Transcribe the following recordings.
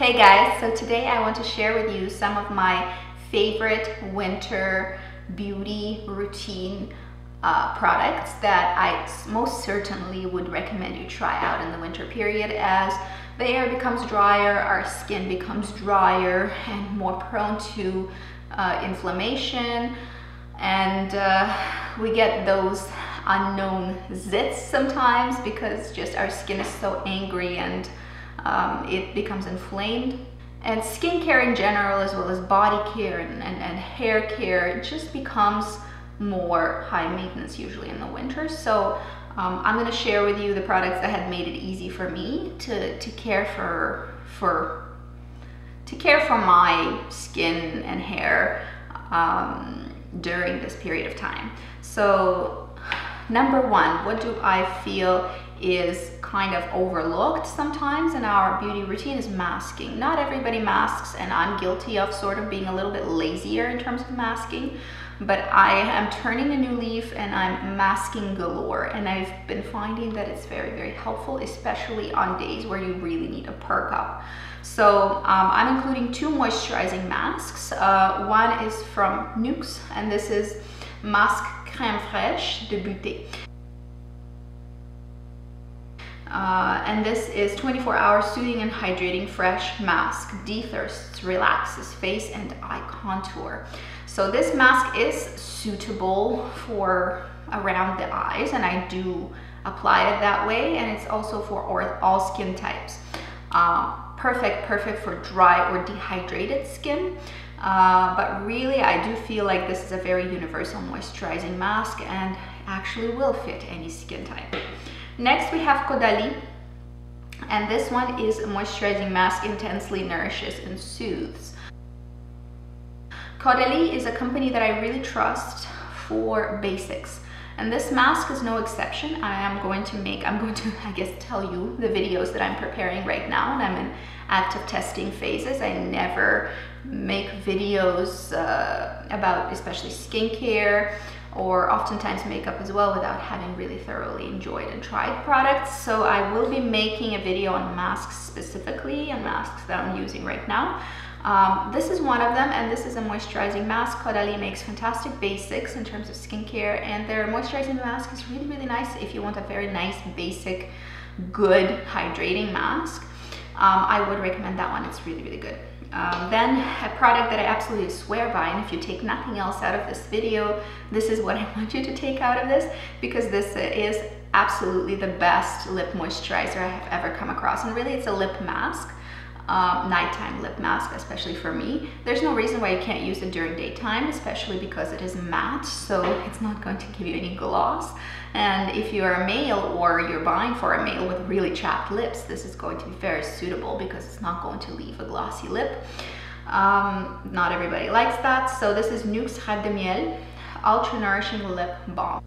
Hey guys, so today I want to share with you some of my favorite winter beauty routine products that I most certainly would recommend you try out in the winter period. As the air becomes drier, our skin becomes drier and more prone to inflammation, and we get those unknown zits sometimes because just our skin is so angry and it becomes inflamed. And skincare in general, as well as body care and hair care, it just becomes more high maintenance usually in the winter. So I'm going to share with you the products that had made it easy for me to care for my skin and hair during this period of time. So number one, what do I feel is kind of overlooked sometimes in our beauty routine is masking. Not everybody masks, and I'm guilty of sort of being a little bit lazier in terms of masking, but I am turning a new leaf and I'm masking galore, and I've been finding that it's very, very helpful, especially on days where you really need a perk up. So I'm including two moisturizing masks. One is from Nuxe, and this is Masque Crème Fraîche de Beauté. And this is 24-hour soothing and hydrating fresh mask, de-thirsts, relaxes face and eye contour. So this mask is suitable for around the eyes, and I do apply it that way, and it's also for all skin types. Perfect for dry or dehydrated skin, but really I do feel like this is a very universal moisturizing mask and actually will fit any skin type. Next we have Caudalie, and this one is a moisturizing mask, intensely nourishes and soothes. Caudalie is a company that I really trust for basics, and this mask is no exception. I'm going to I guess tell you the videos that I'm preparing right now, and I'm in active testing phases. I never make videos about especially skincare or oftentimes makeup as well without having really thoroughly enjoyed and tried products. So I will be making a video on masks specifically, and masks that I'm using right now. This is one of them, and this is a moisturizing mask. Caudalie makes fantastic basics in terms of skincare, and their moisturizing mask is really, really nice if you want a very nice, basic, good hydrating mask. I would recommend that one. It's really, really good. Then a product that I absolutely swear by, and if you take nothing else out of this video, this is what I want you to take out of this, because this is absolutely the best lip moisturizer I have ever come across. And really it's a lip mask, nighttime lip mask, especially for me. There's no reason why you can't use it during daytime, especially because it is matte, so it's not going to give you any gloss. And if you're a male or you're buying for a male with really chapped lips, this is going to be very suitable because it's not going to leave a glossy lip. Not everybody likes that. So this is Nuxe Rêve de Miel Ultra Nourishing Lip Balm.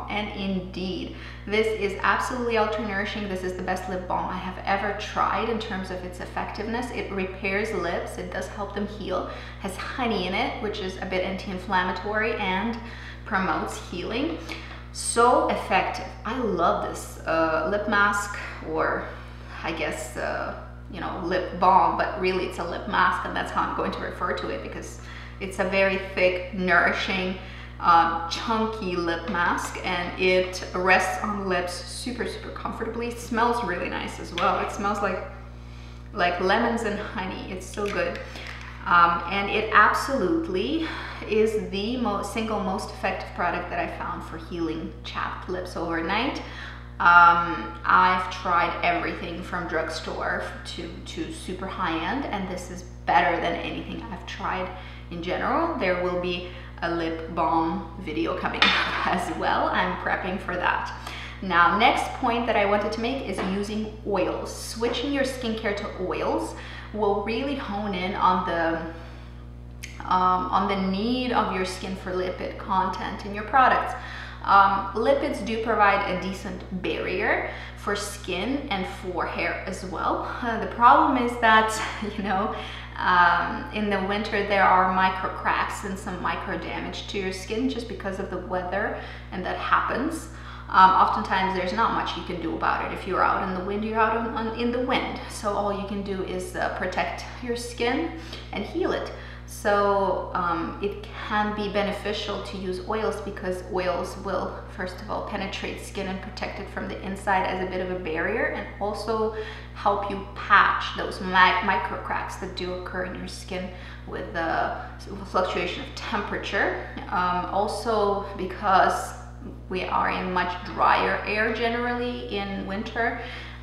And indeed, this is absolutely ultra nourishing. This is the best lip balm I have ever tried in terms of its effectiveness. It repairs lips, it does help them heal, has honey in it, which is a bit anti-inflammatory and promotes healing. So effective. I love this lip mask, or I guess you know, lip balm, but really it's a lip mask, and that's how I'm going to refer to it, because it's a very thick, nourishing, chunky lip mask, and it rests on lips super comfortably. It smells really nice as well. It smells like lemons and honey. It's so good. And it absolutely is the single most effective product that I found for healing chapped lips overnight. I've tried everything from drugstore to super high-end, and this is better than anything I've tried in general. There will be a lip balm video coming up as well. I'm prepping for that. Now, next point that I wanted to make is using oils. Switching your skincare to oils will really hone in on the need of your skin for lipid content in your products. Lipids do provide a decent barrier for skin and for hair as well. The problem is that, you know, in the winter there are micro cracks and some micro damage to your skin just because of the weather, and that happens. oftentimes there's not much you can do about it. If you're out in the wind, you're out in the wind. So all you can do is protect your skin and heal it. So it can be beneficial to use oils because oils will, first of all, penetrate skin and protect it from the inside as a bit of a barrier, and also help you patch those micro cracks that do occur in your skin with the fluctuation of temperature. Also because we are in much drier air generally in winter,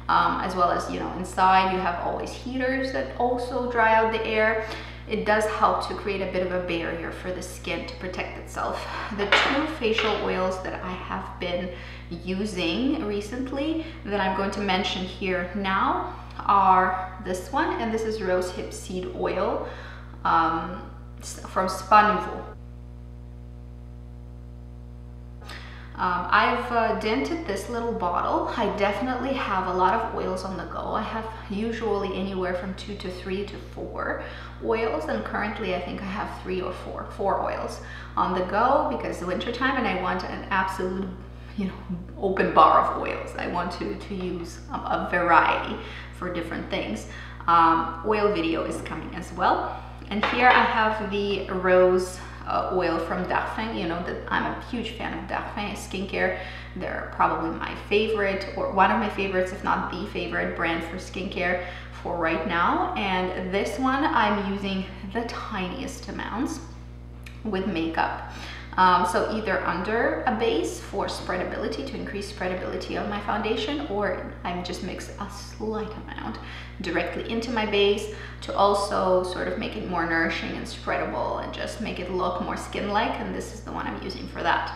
as well as, you know, inside you have always heaters that also dry out the air. It does help to create a bit of a barrier for the skin to protect itself. The two facial oils that I have been using recently that I'm going to mention here now are this one, and this is Rosehip Seed Oil from Spa Nouveau. I've dented this little bottle. I definitely have a lot of oils on the go. I have usually anywhere from 2 to 3 to 4 oils, and currently I think I have 3 or 4 oils on the go because it's winter time and I want an absolute, you know, open bar of oils. I want to use a variety for different things. Oil video is coming as well. And here I have the rose oil from Darphin. You know that I'm a huge fan of Darphin skincare. They're probably my favorite, or one of my favorites, if not the favorite brand for skincare for right now. And this one I'm using the tiniest amounts with makeup. So either under a base for spreadability, to increase spreadability of my foundation, or I just mix a slight amount directly into my base to also sort of make it more nourishing and spreadable and just make it look more skin-like, and this is the one I'm using for that.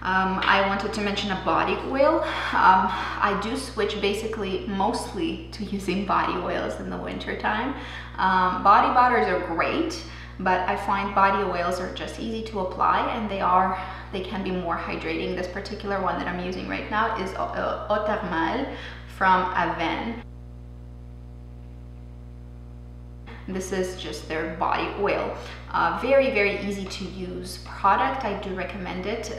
I wanted to mention a body oil. I do switch basically mostly to using body oils in the winter time. Body butters are great, but I find body oils are just easy to apply, and they can be more hydrating. This particular one that I'm using right now is Eau Thermale from Aven. This is just their body oil. Very, very easy to use product. I do recommend it.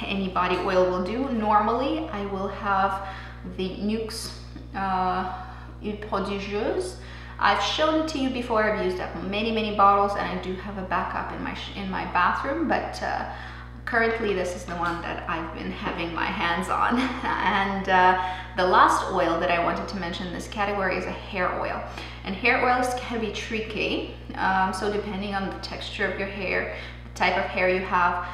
Any body oil will do. Normally, I will have the Nuxe Une Prodigieuse. I've shown it to you before. I've used up many bottles, and I do have a backup in my bathroom, but currently this is the one that I've been having my hands on. And the last oil that I wanted to mention in this category is a hair oil. And hair oils can be tricky, so depending on the texture of your hair, the type of hair you have,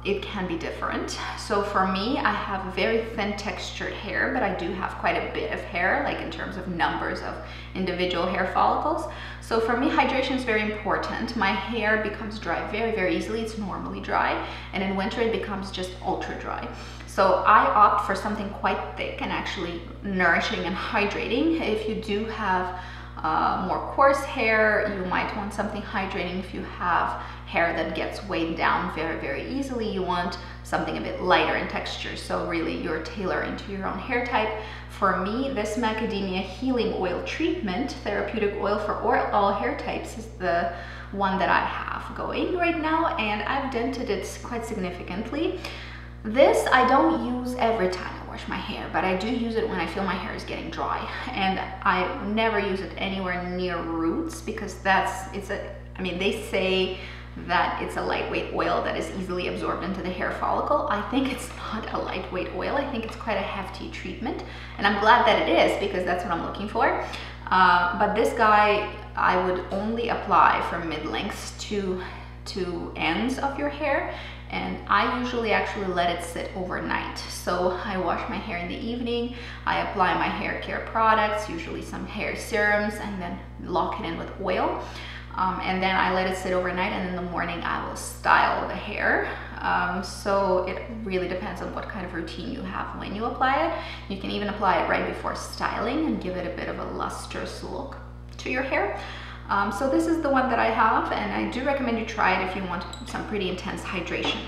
it can be different. So for me, I have very thin textured hair, but I do have quite a bit of hair, like in terms of numbers of individual hair follicles. So for me, hydration is very important. My hair becomes dry very, very easily. It's normally dry, and in winter it becomes just ultra dry. So I opt for something quite thick and actually nourishing and hydrating. If you do have more coarse hair, you might want something hydrating. If you have hair that gets weighed down very, very easily, you want something a bit lighter in texture. So really you're tailoring to your own hair type. For me, this macadamia healing oil treatment, therapeutic oil for all hair types, is the one that I have going right now, and I've dented it quite significantly. This I don't use every time I wash my hair, but I do use it when I feel my hair is getting dry, and I never use it anywhere near roots because I mean, they say that it's a lightweight oil that is easily absorbed into the hair follicle. I think it's not a lightweight oil. I think it's quite a hefty treatment, and I'm glad that it is because that's what I'm looking for. But this guy, I would only apply from mid-lengths to ends of your hair, and I usually actually let it sit overnight. So I wash my hair in the evening, I apply my hair care products, usually some hair serums, and then lock it in with oil. And then I let it sit overnight, and in the morning I will style the hair. So it really depends on what kind of routine you have when you apply it. You can even apply it right before styling and give it a bit of a lustrous look to your hair. So this is the one that I have, and I do recommend you try it if you want some pretty intense hydration.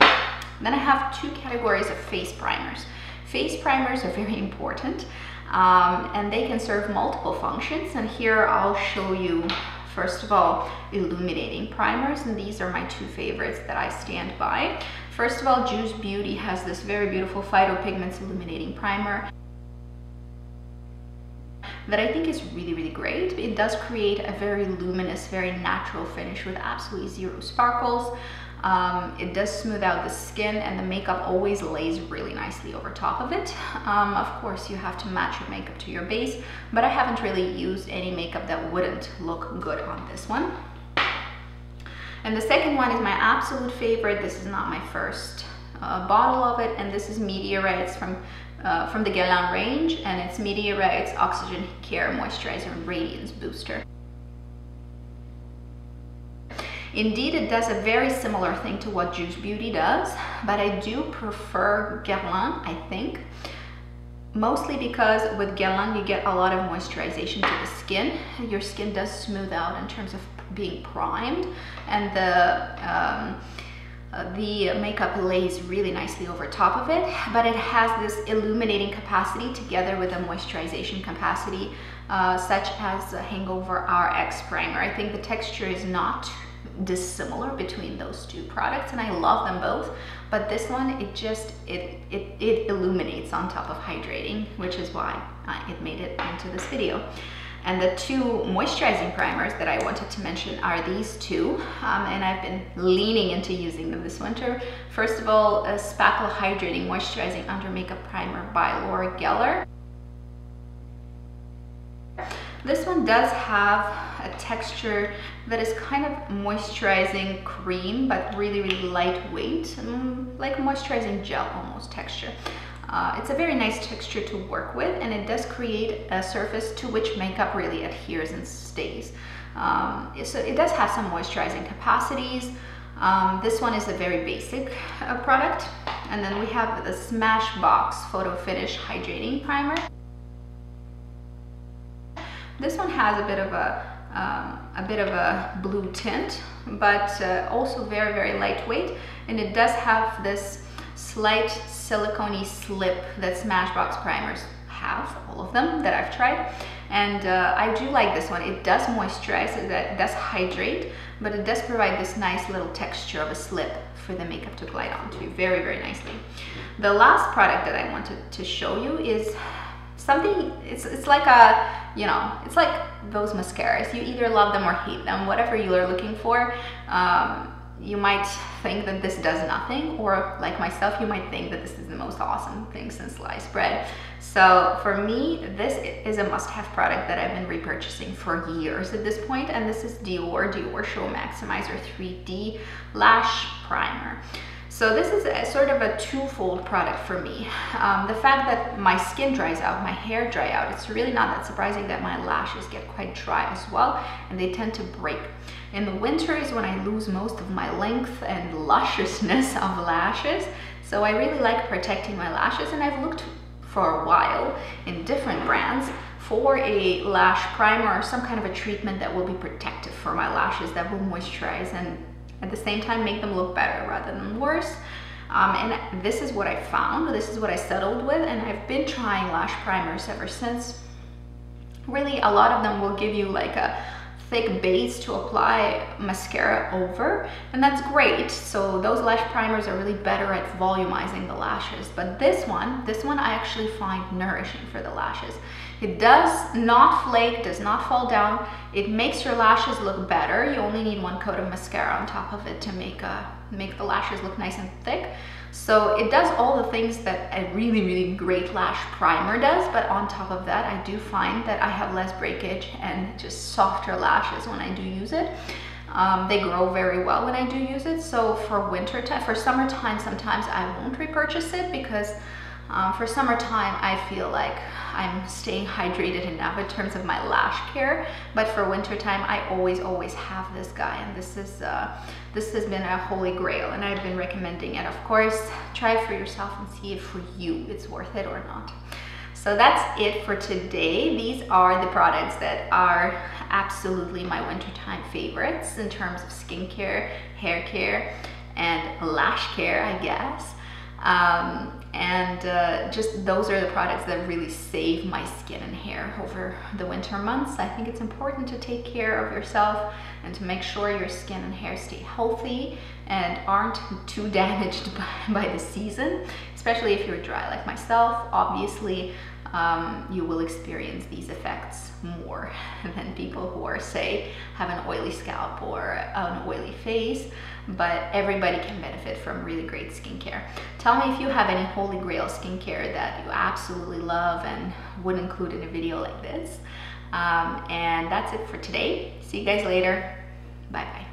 Then I have two categories of face primers. Face primers are very important, and they can serve multiple functions. And here I'll show you, first of all, illuminating primers, and these are my two favorites that I stand by. First of all, Juice Beauty has this very beautiful Phytopigments Illuminating Primer that I think is really, really great. It does create a very luminous, very natural finish with absolutely zero sparkles. It does smooth out the skin, and the makeup always lays really nicely over top of it. Of course, you have to match your makeup to your base, but I haven't really used any makeup that wouldn't look good on this one. And the second one is my absolute favorite. This is not my first bottle of it, and this is Meteorites from the Guerlain range, and it's Meteorites Oxygen Care Moisturizer and Radiance Booster. Indeed, it does a very similar thing to what Juice Beauty does, but I do prefer Guerlain, I think. Mostly because with Guerlain you get a lot of moisturization to the skin. Your skin does smooth out in terms of being primed, and the makeup lays really nicely over top of it, but it has this illuminating capacity together with a moisturization capacity, such as the Hangover RX Primer. I think the texture is not dissimilar between those two products, and I love them both, but this one, it illuminates on top of hydrating, which is why it made it into this video. And the two moisturizing primers that I wanted to mention are these two, and I've been leaning into using them this winter. First of all, a Spackle Hydrating Moisturizing Under Makeup Primer by Laura Geller. This one does have a texture that is kind of moisturizing cream, but really, really lightweight, like moisturizing gel almost texture. It's a very nice texture to work with, and it does create a surface to which makeup really adheres and stays. So it does have some moisturizing capacities. This one is a very basic product. And then we have the Smashbox Photo Finish Hydrating Primer. This one has a bit of a blue tint, but also very, very lightweight, and it does have this slight silicone slip that Smashbox primers have, all of them that I've tried, and I do like this one. It does moisturize, it does hydrate, but it does provide this nice little texture of a slip for the makeup to glide onto very, very nicely. The last product that I wanted to show you is something, it's like a, you know, it's like those mascaras. You either love them or hate them, whatever you are looking for. You might think that this does nothing, or like myself, you might think that this is the most awesome thing since sliced bread. So for me, this is a must-have product that I've been repurchasing for years at this point, and this is Dior Show Maximizer 3D Lash Primer. So this is a sort of a twofold product for me. The fact that my skin dries out, my hair dry out, it's really not that surprising that my lashes get quite dry as well, and they tend to break. In the winter is when I lose most of my length and lusciousness of lashes. So I really like protecting my lashes, and I've looked for a while in different brands for a lash primer or some kind of a treatment that will be protective for my lashes, that will moisturize and at the same time make them look better rather than worse. And this is what I found, this is what I settled with, and I've been trying lash primers ever since. Really, a lot of them will give you like a thick base to apply mascara over, and that's great. So those lash primers are really better at volumizing the lashes, but this one I actually find nourishing for the lashes. It does not flake, does not fall down. It makes your lashes look better. You only need one coat of mascara on top of it to make the lashes look nice and thick. So it does all the things that a really, really great lash primer does, but on top of that, I do find that I have less breakage and just softer lashes when I do use it. They grow very well when I do use it. So for winter time, for summertime, sometimes I won't repurchase it because for summertime, I feel like I'm staying hydrated enough in terms of my lash care, but for wintertime, I always have this guy, and this has been a holy grail, and I've been recommending it. Of course, try it for yourself and see if for you it's worth it or not. So that's it for today. These are the products that are absolutely my wintertime favorites in terms of skincare, hair care, and lash care, I guess. Just those are the products that really save my skin and hair over the winter months. I think it's important to take care of yourself and to make sure your skin and hair stay healthy and aren't too damaged by the season, especially if you're dry like myself. Obviously, you will experience these effects more than people who are, say, have an oily scalp or an oily face, but everybody can benefit from really great skincare. Tell me if you have any holy grail skincare that you absolutely love and would include in a video like this. And that's it for today. See you guys later. Bye bye.